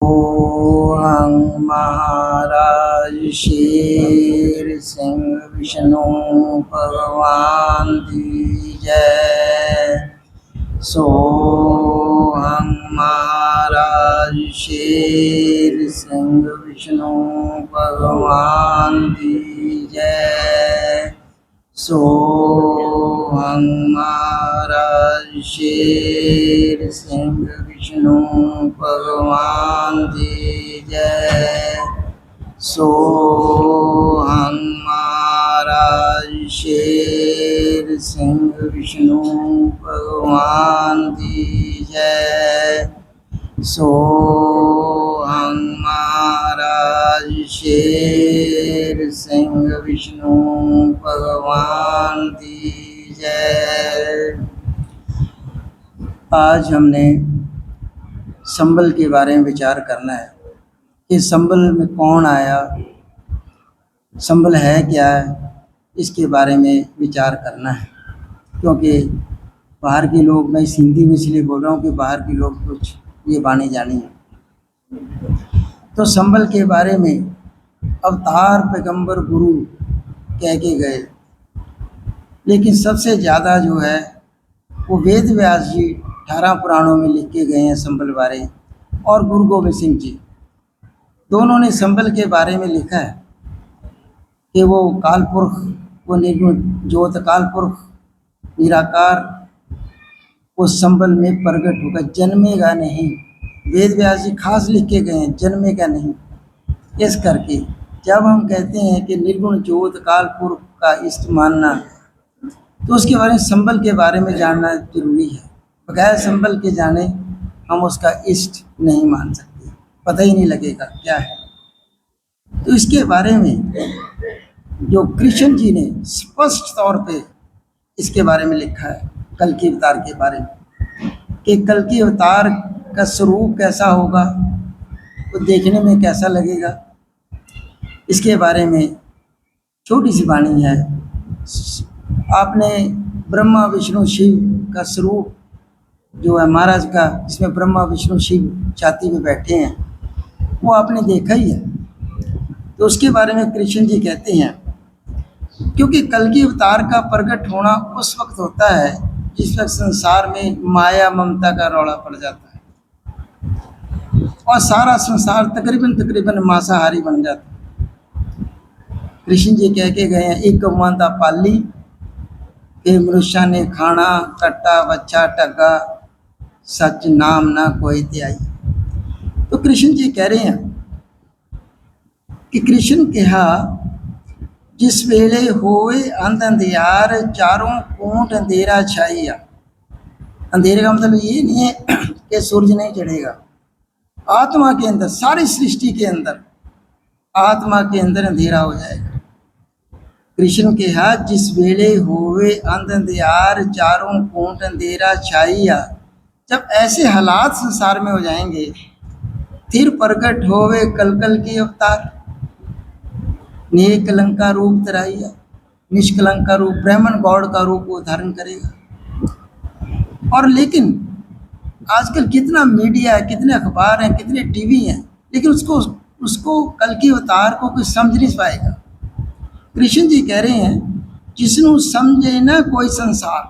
सोहं महाराज शेर सिंह विष्णु भगवान की जय। सोहं महाराज शेर सिंह विष्णु भगवान की जय। सोहं महाराज शेर सिंह विष्णु भगवान की जय। सोहं महाराज शेर सिंह विष्णु भगवान की जय। सोहं महाराज शेर सिंह विष्णु भगवान की जय। आज हमने संबल के बारे में विचार करना है कि संबल में कौन आया, संबल है क्या है, इसके बारे में विचार करना है। क्योंकि बाहर के लोग, मैं इस हिंदी में इसलिए बोल रहा हूँ कि बाहर के लोग कुछ ये बानी जानी है। तो संबल के बारे में अवतार पैगंबर गुरु कह के गए, लेकिन सबसे ज़्यादा जो है वो वेद व्यास जी 18 पुराणों में लिख के गए हैं संबल बारे, और गुरु गोबिंद सिंह जी दोनों ने संबल के बारे में लिखा है कि वो काल पुरख, वो निर्गुण ज्योत काल पुरख निराकार उस संबल में प्रकट होगा, जन्मेगा नहीं। वेद व्यास जी खास लिख के गए हैं, जन्मेगा नहीं। इस करके जब हम कहते हैं कि निर्गुण ज्योत काल पुरख का इष्ट मानना, तो उसके बारे में संबल के बारे में जानना जरूरी है। बगैर संबल के जाने हम उसका इष्ट नहीं मान सकते, पता ही नहीं लगेगा क्या है। तो इसके बारे में जो कृष्ण जी ने स्पष्ट तौर पे इसके बारे में लिखा है, कल के अवतार के बारे में, कि कल के अवतार का स्वरूप कैसा होगा, वो देखने में कैसा लगेगा, इसके बारे में छोटी सी वाणी है। आपने ब्रह्मा विष्णु शिव का स्वरूप जो है महाराज का, इसमें ब्रह्मा विष्णु शिव छाती पे बैठे हैं, वो आपने देखा ही है। तो उसके बारे में कृष्ण जी कहते हैं, क्योंकि कल के अवतार का प्रकट होना उस वक्त होता है जिस वक्त संसार में माया ममता का रौला पड़ जाता है और सारा संसार तकरीबन मांसाहारी बन जाता है। कृष्ण जी कह के गए हैं, एक मांदा पाली के मनुष्य ने खाना कट्टा बच्चा टगा, सच नाम ना कोई त्याई। तो कृष्ण जी कह रहे हैं कि कृष्ण कहा, जिस वेले होए अंध अंधियार चारों कोट अंधेरा छाइया। अंधेरे का मतलब ये नहीं है कि सूरज नहीं चढ़ेगा, आत्मा के अंदर, सारी सृष्टि के अंदर आत्मा के अंदर अंधेरा हो जाएगा। कृष्ण के हाथ, जिस वेले होए अंध अंधियार चारों कोट अंधेरा छाइया। जब ऐसे हालात संसार में हो जाएंगे, फिर प्रकट होवे कल की अवतार, निष्कलंका रूप तराइया। निष्कलंका रूप ब्राह्मण गौड़ का रूप वो धारण करेगा। और लेकिन आजकल कितना मीडिया है, कितने अखबार हैं, कितने टीवी हैं, लेकिन उसको कल की अवतार को कोई समझ नहीं पाएगा। कृष्ण जी कह रहे हैं, जिसनु समझे ना कोई संसार,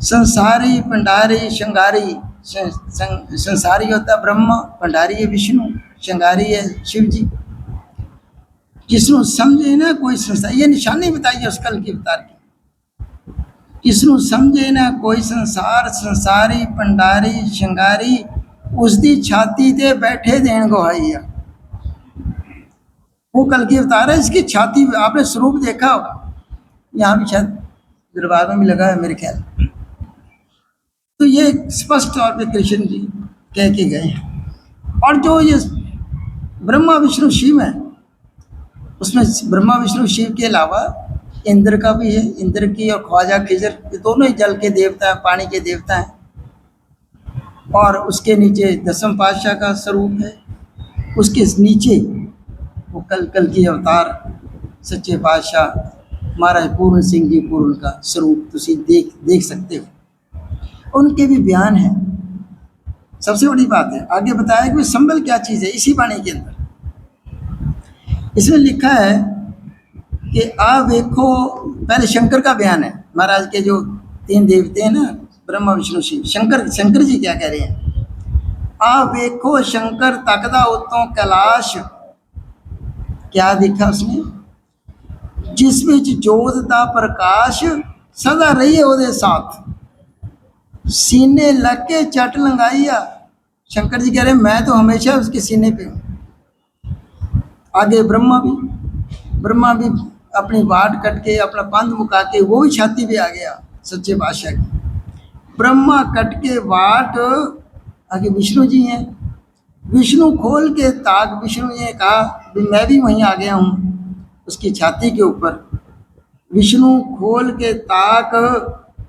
संसारी भंडारी शंगारी। संसारी होता है ब्रह्मा, भंडारी है विष्णु, शंगारी है शिव जी। जिसनु समझे ना कोई संसार, ये निशानी बताइए उस कल के अवतार की। जिसनु समझे ना कोई संसार, संसारी भंडारी शंगारी, उसकी छाती ते बैठे देन गोहाइया। वो कल की अवतार है, इसकी छाती, आपने स्वरूप देखा होगा, यहाँ भी शायद दरबार में भी लगा है मेरे ख्याल। तो ये स्पष्ट तौर पे कृष्ण जी कह के गए हैं। और जो ये ब्रह्मा विष्णु शिव है, उसमें ब्रह्मा विष्णु शिव के अलावा इंद्र का भी है, इंद्र की और ख्वाजा खिजर, ये दोनों ही जल के देवता हैं, पानी के देवता हैं। और उसके नीचे दसम पातशाह का स्वरूप है, उसके नीचे वो कल की अवतार सच्चे पातशाह महाराज पूर्ण सिंह जी पूर्ण का स्वरूप तुम देख सकते हो। उनके भी बयान हैं, सबसे बड़ी बात है। आगे बताया कि संबल क्या चीज़ है इसी वाणी के अंदर। इसमें लिखा है कि वेखो, पहले शंकर का बयान है, महाराज के जो 3 देवते हैं ना, ब्रह्मा विष्णु शिव। शंकर जी क्या कह रहे हैं? वेखो शंकर तकदा उतों कैलाश, क्या देखा उसने? जिस विच जोत दा प्रकाश सदा रही ओदे साथ, सीने लग के चट लंगाइया। शंकर जी कह रहे हैं मैं तो हमेशा उसके सीने पे हूँ। आगे ब्रह्मा भी अपनी वाट कट के, अपना पंध मुका के वो भी छाती पे आ गया सच्चे बादशाह की। ब्रह्मा कट के वाट, आगे विष्णु जी हैं। विष्णु खोल के ताक, विष्णु जी ने कहा भी मैं भी वहीं आ गया हूँ उसकी छाती के ऊपर। विष्णु खोल के ताक,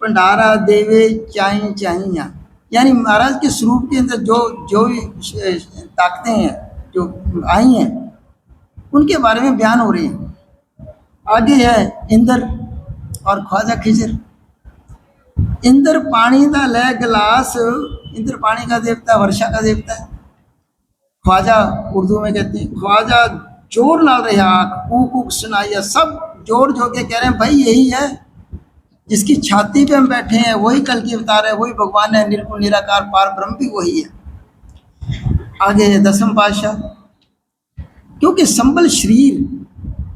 भंडारा देवे चाई चाहिया। यानी महाराज के स्वरूप के अंदर जो भी ताकतें हैं जो आई हैं उनके बारे में बयान हो रही है। आगे है इंद्र और ख्वाजा खिजर। इंद्र पानी का लै गिलास, इंद्र पानी का देवता, वर्षा का देवता है। ख्वाजा उर्दू में कहते हैं, ख्वाजा जोर ना रहा कूक ऊक सुनाइया। सब जोर जो के कह रहे हैं भाई यही है जिसकी छाती पे हम बैठे हैं, वही कल की अवतार है, वही भगवान है, निर्गुण निराकार पार ब्रह्म भी वही है। आगे है 10वें पातशाह। क्योंकि संबल शरीर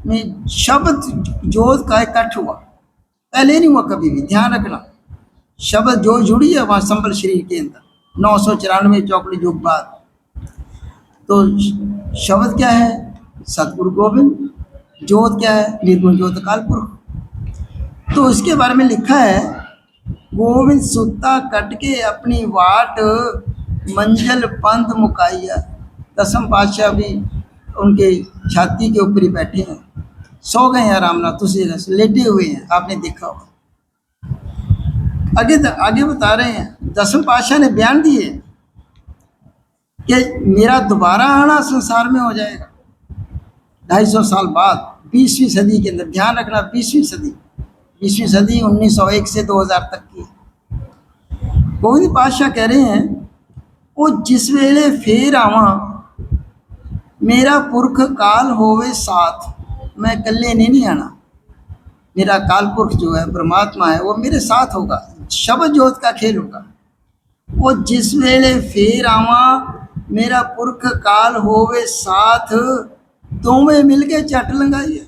में शब्द जोत का इकट्ठ हुआ, पहले नहीं हुआ कभी भी, ध्यान रखना। शब्द जो जुड़ी है वहाँ संबल शरीर के अंदर 994 चौकड़ी युग बाद। तो शब्द क्या है? सतगुरु गोविंद। जोत क्या है? निर्गुण ज्योत अकाल पुरख। तो इसके बारे में लिखा है, गोविंद सुता कट के अपनी वाट, मंजल पंथ मुकाइया। 10वें पातशाह भी उनके छाती के ऊपर ही बैठे हैं, सो गए हैं आराम ना, दूसरी जगह से लेटे हुए हैं, आपने देखा हो। आगे बता रहे हैं 10वें पातशाह ने बयान दिए कि मेरा दोबारा आना संसार में हो जाएगा 250 साल बाद, 20वीं सदी के अंदर। ध्यान रखना 20वीं सदी 1901 से 2000 तक की। गोविंद पातशाह कह रहे हैं, वो जिस वेले फेर आवा मेरा पुरख काल होवे साथ। मैं कल्ले नहीं आना, मेरा काल पुरख जो है परमात्मा है वो मेरे साथ होगा, शब्द जोत का खेल होगा। वो जिस वेले फेर आवा मेरा पुरख काल होवे साथ, दोवें मिलके चट लंगाइए।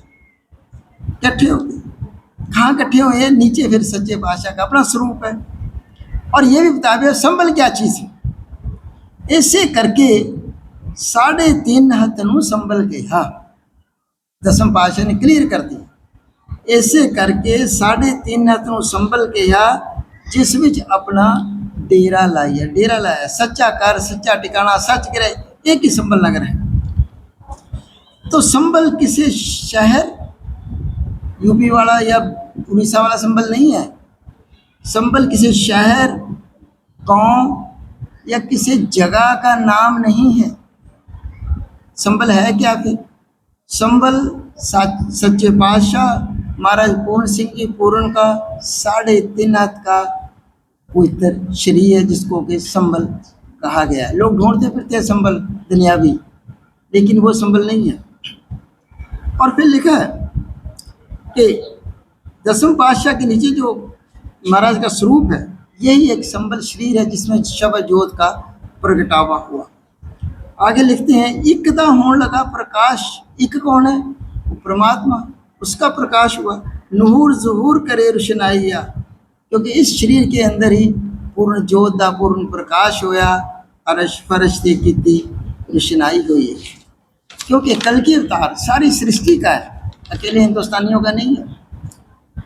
इकट्ठे हो गए, कहाँ इकट्ठे हुए हैं? नीचे फिर सच्चे बादशाह का अपना स्वरूप है। और ये भी बताया संबल क्या चीज़ है। ऐसे करके 3.5 हथ नूं संबल के, हाँ 10वें पातशाह ने क्लियर कर दिया। ऐसे करके 3.5 हथ नूं संबल के, जिस विच अपना डेरा लाइया। डेरा लाया, सच्चा कर, सच्चा टिकाना, सच करे, एक ही संबल नगर है। तो संबल किसी शहर यूपी वाला या उड़ीसा वाला संबल नहीं है। संबल किसी शहर, गांव या किसी जगह का नाम नहीं है। संबल है क्या फिर? संबल सच्चे पातशाह महाराज पूर्ण सिंह जी पूर्ण का 3.5 हाथ का पवित्र शरीर है जिसको कि संबल कहा गया है। लोग ढूंढते फिरते हैं संबल दुनियावी, लेकिन वो संबल नहीं है। और फिर लिखा है कि 10वें पातशाह के नीचे जो महाराज का स्वरूप है यही एक संबल शरीर है जिसमें शब्द जोत का प्रगटावा हुआ। आगे लिखते हैं, इकदा होने लगा प्रकाश। इक कौन है? परमात्मा, उसका प्रकाश हुआ। नूर ज़हूर करे रोशनाइया, क्योंकि इस शरीर के अंदर ही पूर्ण जोत का पूर्ण प्रकाश होया। अरश फरश से की रोशनाई हुई है, क्योंकि कल की अवतार सारी सृष्टि का है, अकेले हिंदुस्तानियों का नहीं है,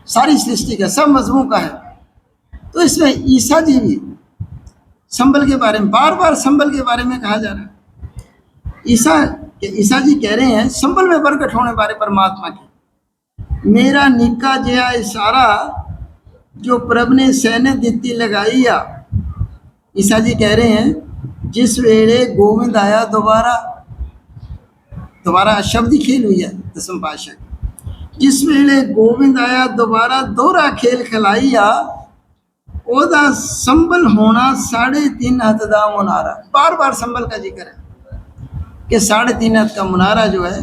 सारी सृष्टि का, सब मजहबों का है। तो इसमें ईसा जी भी संबल के बारे में, बार बार संबल के बारे में कहा जा रहा है। ईसा जी कह रहे हैं संबल में प्रकट होने बारे परमात्मा की। मेरा निका जया इशारा जो प्रभु ने सैन्य दित्ती लगाई आ। ईसा जी कह रहे हैं जिस वेले गोविंद आया दोबारा शब्द ही खेल हुई है 10वें पातशाह। जिस वेले गोविंद आया दोबारा दोहरा खेल खिलाई आ, ओदा संबल होना 3.5 हथ का मुनारा। बार बार संबल का जिक्र है कि 3.5 हथ का मुनारा जो है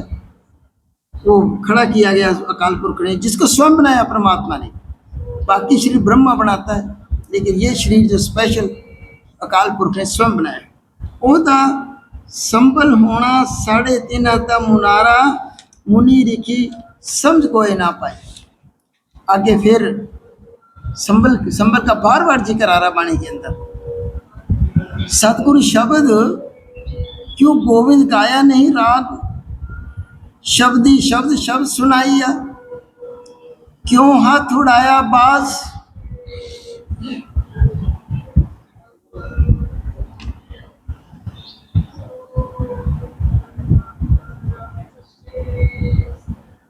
वो खड़ा किया गया अकाल पुरख ने, जिसको स्वयं बनाया परमात्मा ने। बाकी शरीर ब्रह्मा बनाता है, लेकिन ये शरीर जो स्पेशल अकाल पुरख ने स्वयं बनाया। ओदा संबल होना 3.5 हथ का मुनारा, मुनि रिखी समझ कोई ना पाए। आगे फिर संबल का बार बार जिक्र आ रहा बाणी के अंदर। सतगुरु शब्द क्यों गोविंद गाया नहीं राग, शब्दी शब्द शब्द सुनाइया, क्यों हाथ उड़ाया बाज।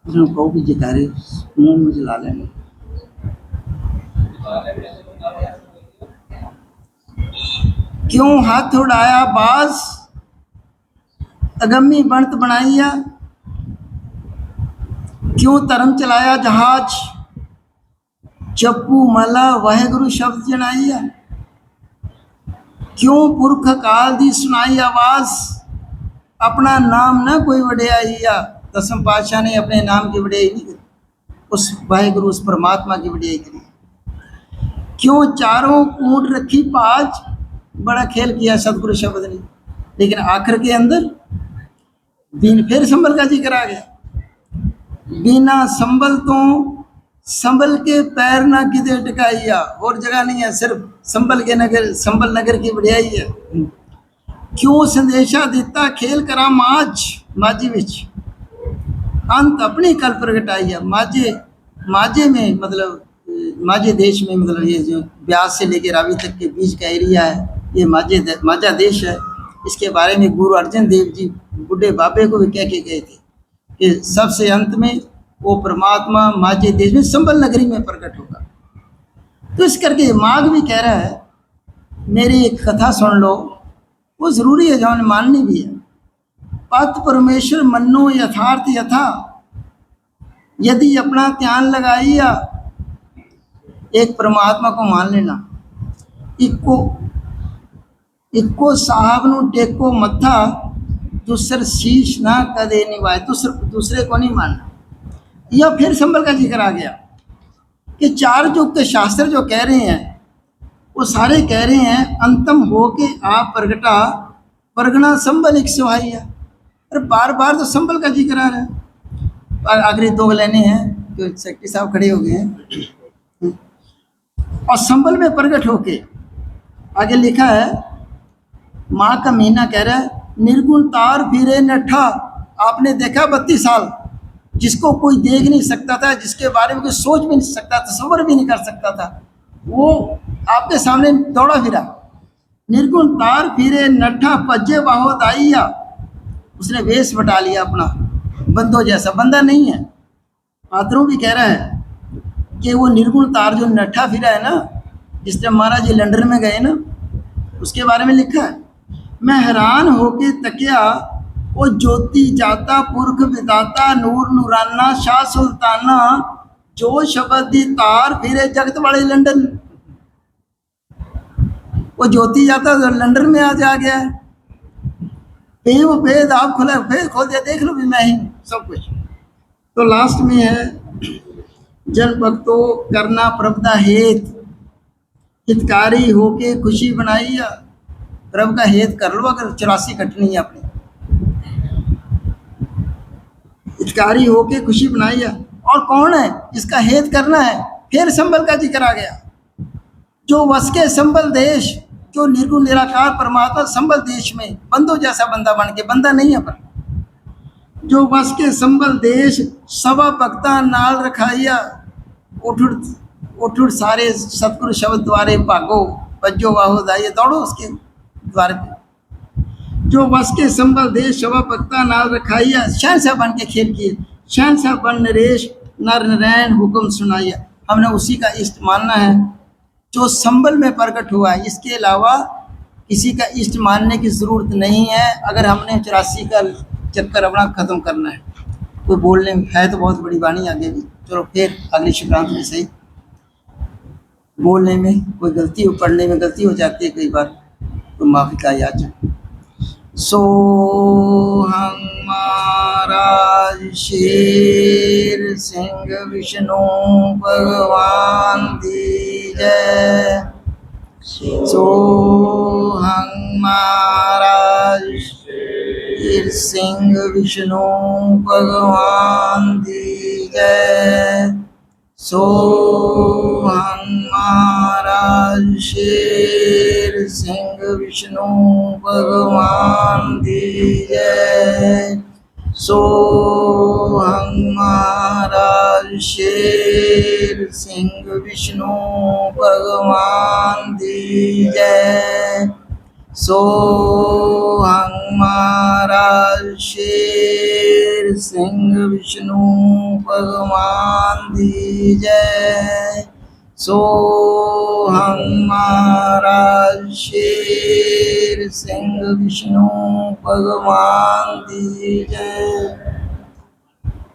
कहो भी जयकारे मुंह में जला लेना। क्यों हाथ उड़ाया बाज, अगम्मी बनत बनाइया, क्यों धर्म चलाया जहाज, चप्पू मला वाहेगुरु शब्द जनाइया, क्यों पुरख काल दी सुनाई आवाज, अपना नाम न कोई वड्याइया। दसम पातशाह ने अपने नाम की वड्याई नहीं करी, उस वाहेगुरु उस परमात्मा की वड्याई करी। क्यों चारों ऊंट रखी पाज, बड़ा खेल किया सतगुरु शब्द ने, लेकिन आखिर के अंदर फिर संबल का जिक्र आ गया। बिना संबल तो संबल के पैर ना किधे टिकाइया। और जगह नहीं है, सिर्फ संबल के नगर, संबल नगर की बढ़ियाई है। क्यों संदेशा दिता खेल करा माझी विच, अंत अपनी कल प्रगटाइया। माझे में मतलब माझे देश में, मतलब ये जो ब्यास से लेकर रावी तक के बीच का एरिया है, ये माझा देश है। इसके बारे में गुरु अर्जन देव जी बुढ़े बाबे को भी कह के गए थे कि सबसे अंत में वो परमात्मा माझे देश में संबल नगरी में प्रकट होगा। तो इस करके माघ भी कह रहा है मेरी एक कथा सुन लो, वो ज़रूरी है, जो माननी भी है। पत परमेश्वर मनो यथार्थ यथा, यदि अपना ध्यान लगाइया। एक परमात्मा को मान लेना, इक्को साहब नू टेको मत्था, दूसर शीश ना कदे निभाए। दूसरे को नहीं मानना। या फिर संबल का जिक्र आ गया कि 4 युग के शास्त्र जो कह रहे हैं वो सारे कह रहे हैं अंतम हो के आप प्रगटा, परगना संबल एक सुहाइया। अरे बार बार तो संबल का जिक्र आ रहा है। और आखिरी 2 लेने हैं जो सेक्रेटरी साहब खड़े हो गए हैं। और संबल में प्रकट होके आगे लिखा है, माँ का महीना कह रहा है निर्गुण तार फिरे नठा। आपने देखा 32 साल जिसको कोई देख नहीं सकता था, जिसके बारे में कोई सोच भी नहीं सकता, तस्वर भी नहीं कर सकता था, वो आपके सामने दौड़ा फिरा। निर्गुण तार फिरे नठा, पज्जे बाहो दाइया। उसने वेश बटा लिया अपना बंदों जैसा, बंदा नहीं है। पात्रों भी कह रहा है कि वो निर्गुण तार जो नठा फिरा है ना, जिस टाइम महाराज जी लंदन में गए ना, उसके बारे में लिखा है, मैं हैरान होके तकिया, वो ज्योति जाता पुरख विदाता, नूर नूराना शाह सुल्ताना, जो शब्द दी तार फिरे जगत वाले लंदन। वो ज्योति जाता तो लंदन में आज आ गया है। वो भेद आप खुला, भेद खोल दिया, देख लो भी मैं ही सब कुछ। तो लास्ट में है जन भक्तों करना प्रभुदा हेत, हितकारी होके खुशी बनाइया। प्रभु का हेत कर लो अगर 84 कटनी है अपनी, हितकारी होके खुशी बनाइया। और कौन है जिसका हेत करना है? फिर संबल का जिक्र आ गया, जो वस के संबल देश, जो निर्गुण निराकार परमात्मा संबल देश में बंदो जैसा बंदा बन के, बंदा नहीं है पर, जो वस के संबल देश सवा भक्ता नाल रखाइया। उठ सारे सतगुरु शब्द द्वारे भागो, बज्जो वाहो दाइए, दौड़ो उसके द्वार पे। जो वस के संबल देश सवा भक्ता नाल रखाइया। शहनशाह बन के खेल किए, शहनशाह बन नरेश नर नारायण हुक्म सुनाइया। हमने उसी का इष्ट मानना है जो संबल में प्रकट हुआ है। इसके अलावा किसी का इष्ट मानने की ज़रूरत नहीं है अगर हमने 84 का चक्कर अपना ख़त्म करना है। कोई बोलने है तो बहुत बड़ी वाणी आगे भी, चलो फिर अगली शिवरात्रि में सही। बोलने में कोई गलती पढ़ने में गलती हो जाती है कई बार, तो माफ़ी का याचक। सोहं महाराज शेर सिंह विष्णु भगवान दी जय। सोहं महाराज शेर सिंह विष्णु भगवान दी जय। सोहं महाराज शेर सिंह विष्णु भगवान दी जय। सोहं महाराज शेर सिंह विष्णु भगवान दी जय। सोहं महाराज शेर सिंह विष्णु भगवान दी जय। सोहं महाराज शेर सिंह विष्णु भगवान दी जय।